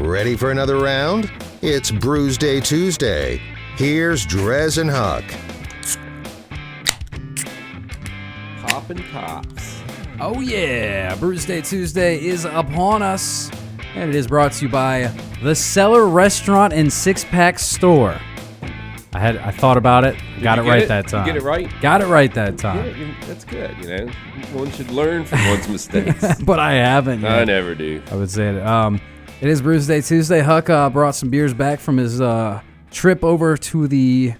Ready for another round? It's Brewsday Tuesday. Here's Drez and Huck. Poppin' pops. Oh yeah, Brewsday Tuesday is upon us, and it is brought to you by the Cellar Restaurant and Six-Pack Store. I thought about it, got it right that time. You get it right? Got it right that time. Yeah, that's good, you know. One should learn from one's mistakes. But I haven't yet. I never do. I would say it. It is Brewsday Tuesday. Huck brought some beers back from his trip over to the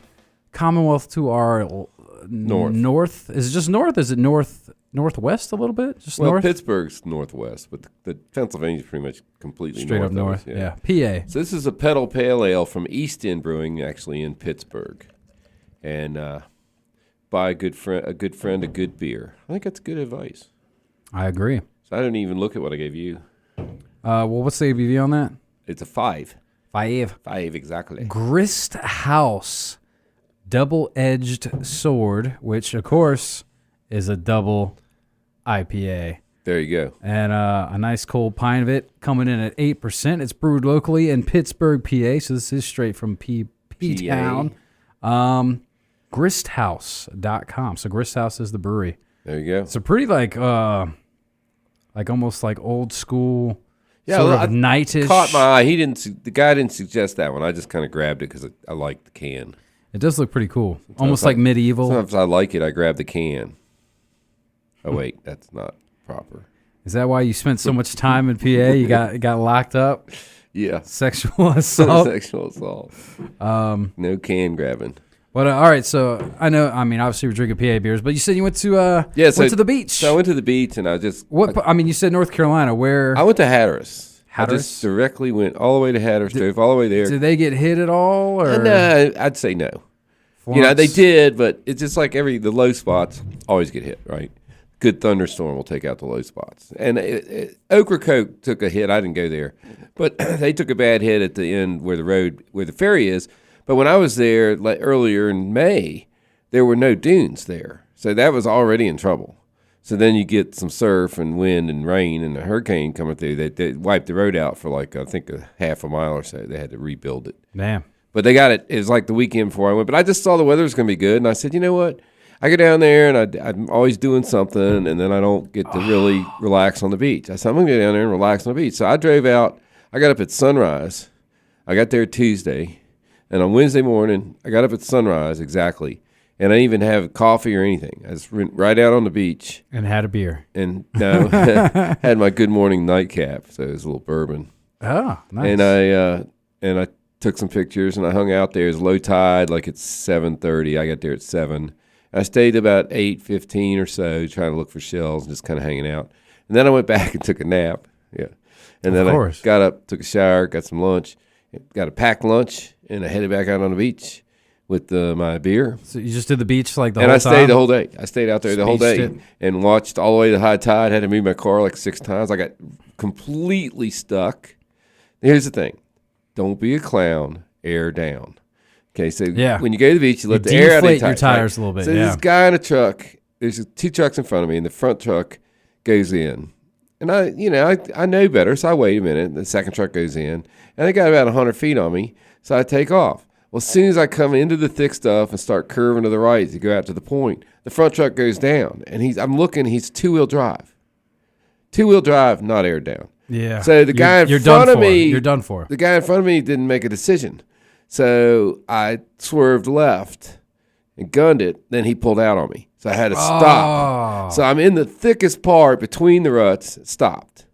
Commonwealth to our north. Is it just north? Is it northwest a little bit? Just north? Pittsburgh's northwest, but the Pennsylvania's pretty much completely straight up north. Yeah. PA. So this is a Pedal Pale Ale from East End Brewing, actually in Pittsburgh, and by a good friend, a good beer. I think that's good advice. I agree. So I didn't even look at what I gave you. Well, what's the ABV on that? It's a 5. 5. 5 exactly. Grist House Double-Edged Sword, which of course is a double IPA. There you go. And a nice cold pint of it coming in at 8%. It's brewed locally in Pittsburgh, PA, so this is straight from P-Town. Gristhouse.com. So Grist House is the brewery. There you go. It's a pretty like almost like old school, yeah, sort of nightish. Caught my eye. The guy didn't suggest that one. I just kind of grabbed it because I like the can. It does look pretty cool. Almost like medieval. Sometimes I like it. I grab the can. Oh, wait. That's not proper. Is that why you spent so much time in PA? You got locked up? Yeah. Sexual assault? Sexual assault. No can grabbing. But all right, so obviously we're drinking PA beers, but you said you went to went to the beach. So I went to the beach and I just... you said North Carolina. Where? I went to Hatteras. Hatteras? I just directly went all the way to Hatteras, drove all the way there. Did they get hit at all? Or? No, I'd say no. Florence? You know, they did, but it's just like the low spots always get hit, right? Good thunderstorm will take out the low spots. And Ocracoke took a hit. I didn't go there. But they took a bad hit at the end where the ferry is. But when I was there earlier in May, there were no dunes there. So that was already in trouble. So then you get some surf and wind and rain and a hurricane coming through. They wiped the road out for I think a half a mile or so. They had to rebuild it. Damn. But they got it. It was like the weekend before I went. But I just saw the weather was going to be good. And I said, you know what? I go down there and I'm always doing something. And then I don't get to really relax on the beach. I said, I'm going to go down there and relax on the beach. So I drove out. I got up at sunrise. I got there Tuesday. And on Wednesday morning, I got up at sunrise, exactly. And I didn't even have coffee or anything. I just went right out on the beach. And had a beer. And no, had my good morning nightcap. So it was a little bourbon. Oh, nice. And I took some pictures and I hung out there. It was low tide, like it's 7:30. I got there at 7. I stayed about 8:15 or so trying to look for shells and just kind of hanging out. And then I went back and took a nap. Yeah. And then I got up, took a shower, got some lunch, got a packed lunch. And I headed back out on the beach with my beer. So you just did the beach the whole time? And I stayed the whole day. I stayed out there the whole day and watched all the way to high tide. Had to move my car like 6 times. I got completely stuck. Here's the thing. Don't be a clown. Air down. Okay, so when you go to the beach, you let the air out of your tires a little bit. So this guy in a truck, there's 2 trucks in front of me, and the front truck goes in. And I know better, so I wait a minute. The second truck goes in, and they got about 100 feet on me. So I take off. Well, as soon as I come into the thick stuff and start curving to the right to go out to the point, the front truck goes down. And he's 2-wheel drive. 2-wheel drive, not air down. Yeah. So the guy in front of me... You're done for. The guy in front of me didn't make a decision. So I swerved left and gunned it. Then he pulled out on me. So I had to stop. So I'm in the thickest part between the ruts, stopped.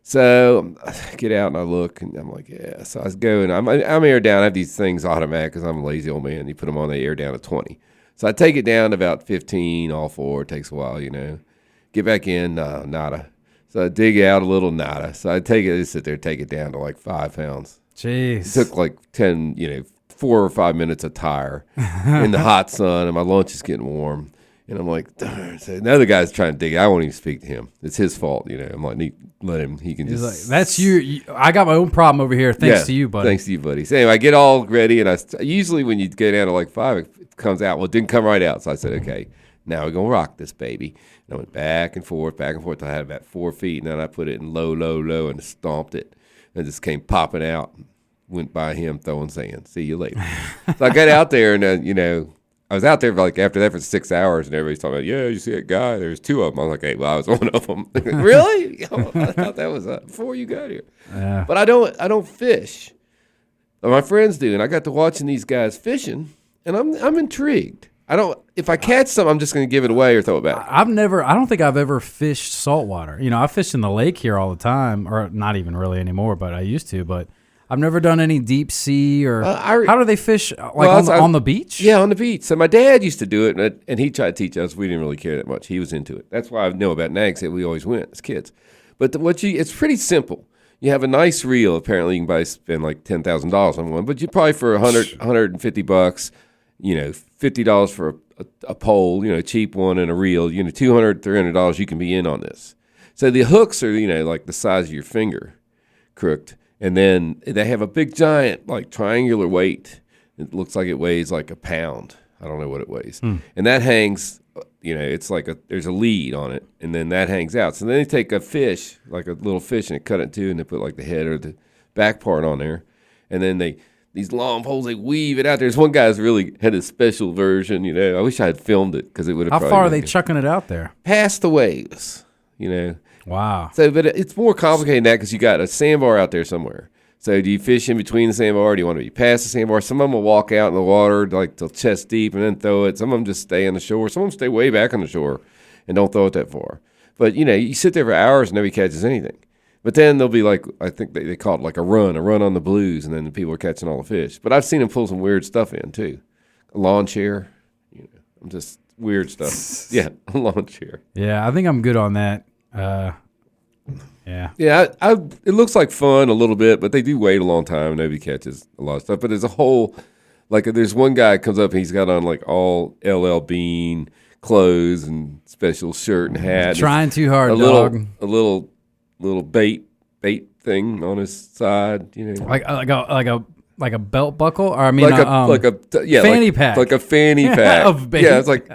So I get out and I look and I'm like, yeah. So I was going. I'm air down. I have these things automatic because I'm a lazy old man. You put them on, they air down to 20. So I take it down to about 15, all 4. It takes a while, Get back in, nada. So I dig out a little, nada. So I sit there, take it down to like 5 pounds. Jeez. It took like 10, 4 or 5 minutes of tire in the hot sun, and my lunch is getting warm. And I'm like, darn. So another guy's trying to dig it. I won't even speak to him. It's his fault, I'm like, let him. He can just. He's like, that's you. I got my own problem over here. Thanks to you, buddy. Thanks to you, buddy. So anyway, I get all ready, and usually when you go down to like 5, it comes out. Well, it didn't come right out. So I said, okay, now we're going to rock this baby. And I went back and forth till I had about 4 feet. And then I put it in low, low, low and stomped it. and just came popping out. Went by him throwing sand. See you later. So I got out there, and I was out there like after that for 6 hours, and everybody's talking about, yeah, you see that guy? There's 2 of them. I was like, hey, well, I was one of them. Really? Oh, I thought that was before you got here. Yeah. But I don't fish. But my friends do, and I got to watching these guys fishing, and I'm intrigued. If I catch some, I'm just going to give it away or throw it back. I don't think I've ever fished saltwater. I fish in the lake here all the time, or not even really anymore, but I used to. But I've never done any deep sea or how do they fish? On the beach? Yeah, on the beach. So my dad used to do it, and he tried to teach us. We didn't really care that much. He was into it. That's why I know about nags that we always went as kids. But it's pretty simple. You have a nice reel. Apparently, you can spend like $10,000 on one, but you probably for $150, $50 for a pole, cheap one and a reel, $200, $300 you can be in on this. So the hooks are, like the size of your finger, crooked. And then they have a big giant, like triangular weight. It looks like it weighs like a pound. I don't know what it weighs. And that hangs, it's like there's a lead on it. And then that hangs out. So then they take a fish, like a little fish, and they cut it in two, and they put like the head or the back part on there. And then these long poles, they weave it out. There's one guy's really had a special version, I wish I had filmed it because it would have. How far are they chucking it out there? Past the waves, Wow. So, but it's more complicated than that because you got a sandbar out there somewhere. So do you fish in between the sandbar? Do you want to be past the sandbar? Some of them will walk out in the water like till chest deep and then throw it. Some of them just stay on the shore. Some of them stay way back on the shore and don't throw it that far. But, you sit there for hours and nobody catches anything. But then there'll be like, I think they call it like a run on the blues, and then the people are catching all the fish. But I've seen them pull some weird stuff in too. A lawn chair, I'm just weird stuff. Yeah, a lawn chair. Yeah, I think I'm good on that. Yeah. Yeah, it looks like fun a little bit, but they do wait a long time. Nobody catches a lot of stuff. But there's a whole, like there's one guy comes up and he's got on like all LL Bean clothes and special shirt and hat. Trying too hard, dog. A little bait thing on his side, Like a belt buckle, or I mean, fanny pack, like a fanny pack of bait. Yeah, it's like.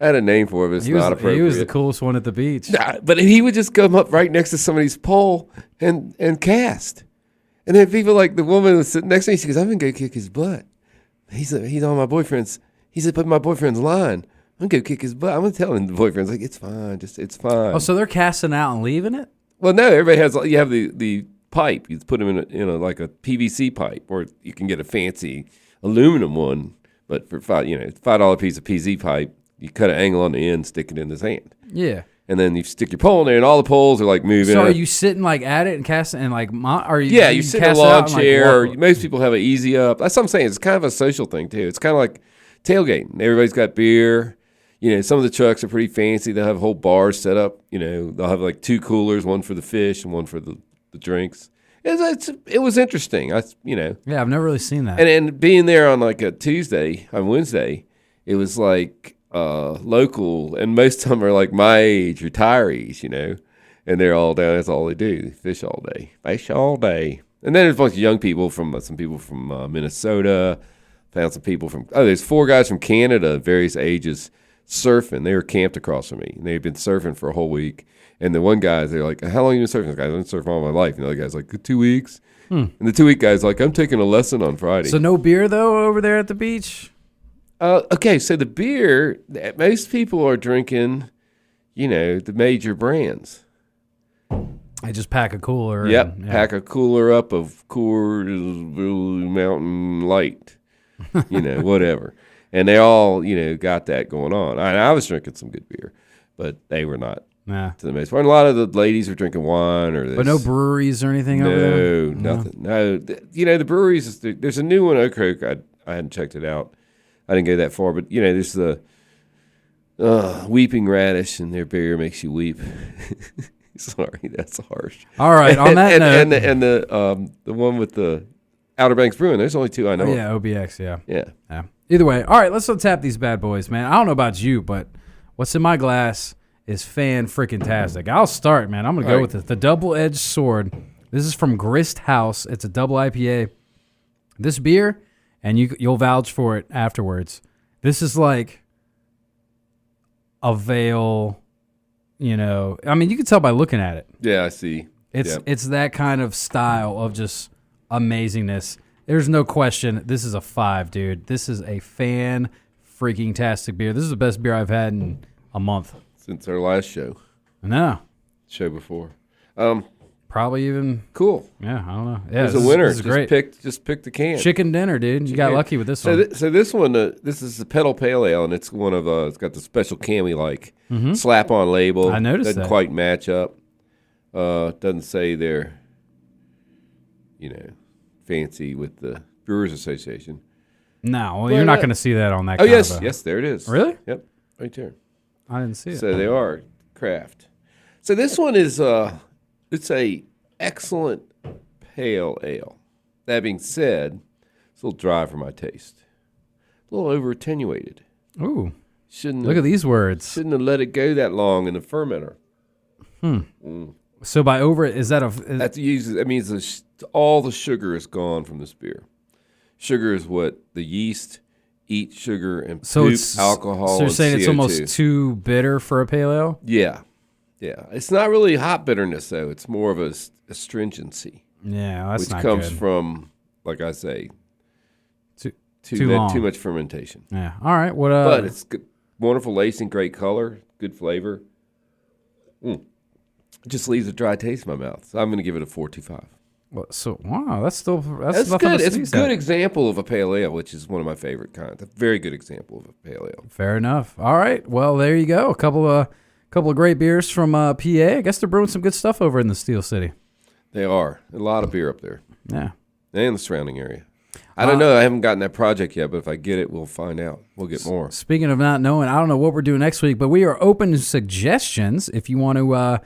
I had a name for it, but it's not appropriate. He was the coolest one at the beach. Nah, but he would just come up right next to somebody's pole and cast. And then people like the woman was sitting next to me, she goes, I'm going to go kick his butt. He's on my boyfriend's, he said, put my boyfriend's line. I'm going to go kick his butt. I'm going to tell him the boyfriend's like, it's fine, it's fine. Oh, so they're casting out and leaving it? Well, no, everybody has, you have the pipe. You put them in like a PVC pipe, or you can get a fancy aluminum one, but for $5 piece of PVC pipe, you cut an angle on the end, stick it in the sand. Yeah. And then you stick your pole in there, and all the poles are like moving. So are you sitting like at it and casting and like, yeah, you sit in a lawn chair. Most people have an easy up. That's what I'm saying. It's kind of a social thing too. It's kind of like tailgating. Everybody's got beer. Some of the trucks are pretty fancy. They'll have whole bars set up. They'll have like 2 coolers, one for the fish and one for the drinks. It was interesting. Yeah, I've never really seen that. And being there on like a Wednesday, it was like local, and most of them are like my age, retirees, and they're all down. That's all they do. They fish all day. And then there's a bunch of young people some people from Minnesota. Found some people there's 4 guys from Canada, various ages, surfing. They were camped across from me, and they'd been surfing for a whole week. And the one guy's, they're like, how long have you been surfing? This guy, I've been surfing all my life. And the other guy's like, 2 weeks. And the 2 week guy's like, I'm taking a lesson on Friday. So no beer though over there at the beach? Okay, so the beer, most people are drinking, the major brands. I just pack a cooler. Yep, pack a cooler up of Coors Blue Mountain Light, whatever. And they all, got that going on. I was drinking some good beer, but they were not to the most part. And a lot of the ladies were drinking wine or this. But no breweries or anything over there? No, nothing. No, the breweries, there's a new one, Oak Creek. I hadn't checked it out. I didn't go that far, but there's the Weeping Radish, and their beer makes you weep. Sorry, that's harsh. All right, on that note, and the one with the Outer Banks Brewing. There's only 2 I know. Oh, yeah, OBX, yeah. Either way, all right, let's untap these bad boys, man. I don't know about you, but what's in my glass is fan-freaking-tastic. I'll start, man. I'm gonna go with it. The Double-Edged Sword. This is from Grist House. It's a double IPA. This beer. And you'll vouch for it afterwards. This is like a veil, I mean, you can tell by looking at it. Yeah, I see. It's that kind of style of just amazingness. There's no question. This is a 5, dude. This is a fan-freaking-tastic beer. This is the best beer I've had in a month. Since our last show. No. Show before. Probably even. Cool. Yeah, I don't know. Yeah, it's a winner. This is great. Just pick the can. Chicken dinner, dude. You got lucky with this one. So this one, this is the Pedal Pale Ale, and it's one of it's got the special can we like. Slap-on label. I noticed Doesn't that. quite match up. Doesn't say they're, fancy with the Brewers Association. No, well, you're not going to see that on that. Oh yes, there it is. Really? Yep, right there. I didn't see it. So they are craft. So this one is it's a excellent pale ale. That being said, it's a little dry for my taste. A little over attenuated. Ooh. Shouldn't Look at these words. Shouldn't have let it go that long in the fermenter. So by over, is that that means all the sugar is gone from this beer. Sugar is what the yeast eat sugar and poop alcohol. So you're saying CO2. it's almost too bitter for a pale ale? Yeah. It's not really hot bitterness though. It's more of a astringency. Yeah, that's not good. Which comes good. from, like I say, too much fermentation. Yeah. All right. But it's good, wonderful lacing, great color, good flavor. It just leaves a dry taste in my mouth. So I'm going to give it a 4.25. Wow, that's nothing good. to It's a sneeze good at. example of a pale ale, which is one of my favorite kinds. A very good example of a pale ale. Fair enough. All right. Well, there you go. A couple of great beers from PA. I guess they're brewing some good stuff over in the Steel City. They are. A lot of beer up there. Yeah. And the surrounding area. I don't know. I haven't gotten that project yet, but if I get it, we'll find out. We'll get more. Speaking of not knowing, I don't know what we're doing next week, but we are open to suggestions. If you want to,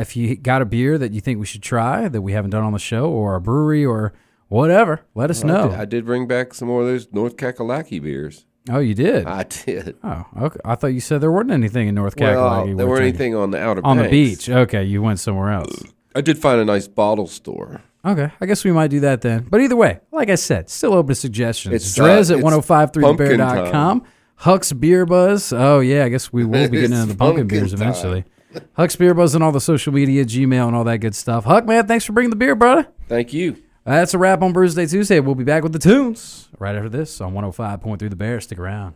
if you got a beer that you think we should try that we haven't done on the show, or a brewery or whatever, let us know. I did bring back some more of those North Kakalaki beers. Oh, you did? I did. Oh, okay. I thought you said there wasn't anything in North Kakalaki. Well, there weren't anything on the Outer Banks. On the beach. Okay, you went somewhere else. I did find a nice bottle store. Okay, I guess we might do that then. But either way, like I said, still open to suggestions. It's Drez at it's 1053thebear.com. Huck's Beer Buzz. Oh, yeah, I guess we will be getting into the pumpkin beers eventually. Huck's Beer Buzz and all the social media, Gmail, and all that good stuff. Huck, man, thanks for bringing the beer, brother. Thank you. That's a wrap on Brewsday Tuesday. We'll be back with the tunes right after this on 105.3 The Bear. Stick around.